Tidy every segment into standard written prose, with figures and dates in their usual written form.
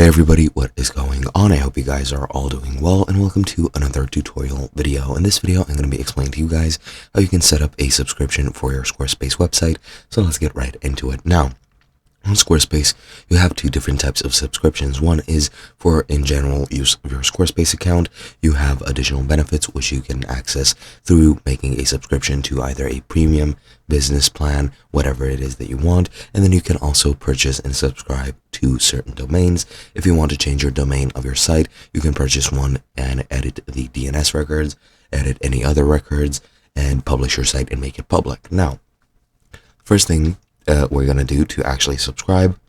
everybody, what is going on? I hope you guys are all doing well, and welcome to another tutorial video. In this video, I'm going to be explaining to you guys how you can set up a subscription for your Squarespace website. So let's get right into it. Now, on Squarespace, you have two different types of subscriptions. One is for in general use of your Squarespace account. You have additional benefits which you can access through making a subscription to either a premium, business plan, whatever it is that you want. And then you can also purchase and subscribe to certain domains. If you want to change your domain of your site, you can purchase one and edit the DNS records, edit any other records, and publish your site and make it public. Now, first thing we're going to do to actually subscribe,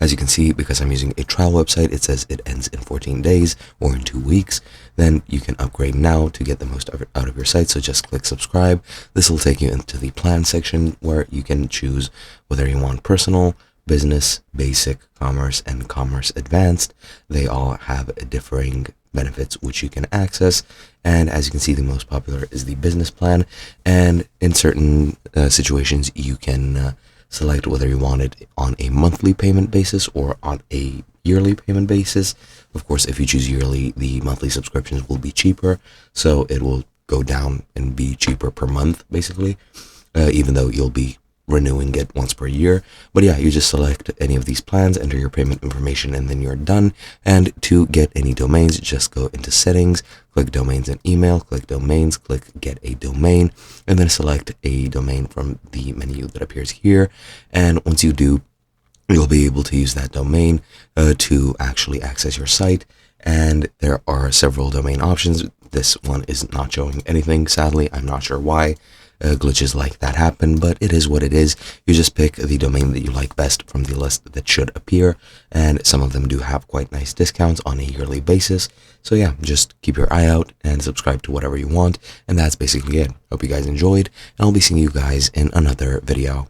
as you can see, because I'm using a trial website, it says it ends in 14 days or in 2 weeks. Then you can upgrade now to get the most out of your site. So just click subscribe. This will take you into the plan section where you can choose whether you want personal, business, basic, commerce, and commerce advanced. They all have differing benefits which you can access, and as you can see, the most popular is the business plan. And in certain situations, you can select whether you want it on a monthly payment basis or on a yearly payment basis. Of course, if you choose yearly, the monthly subscriptions will be cheaper, so it will go down and be cheaper per month, basically, even though you'll be renewing it once per year. But yeah, you just select any of these plans, enter your payment information, and then you're done. And to get any domains, just go into settings, click domains and email, click domains, click get a domain, and then select a domain from the menu that appears here. And once you do, you'll be able to use that domain to actually access your site. And there are several domain options. This one is not showing anything, sadly. I'm not sure why. Glitches like that happen, but it is what it is. You just pick the domain that you like best from the list that should appear, and some of them do have quite nice discounts on a yearly basis. So yeah, just keep your eye out and subscribe to whatever you want, and that's basically it. Hope you guys enjoyed, and I'll be seeing you guys in another video.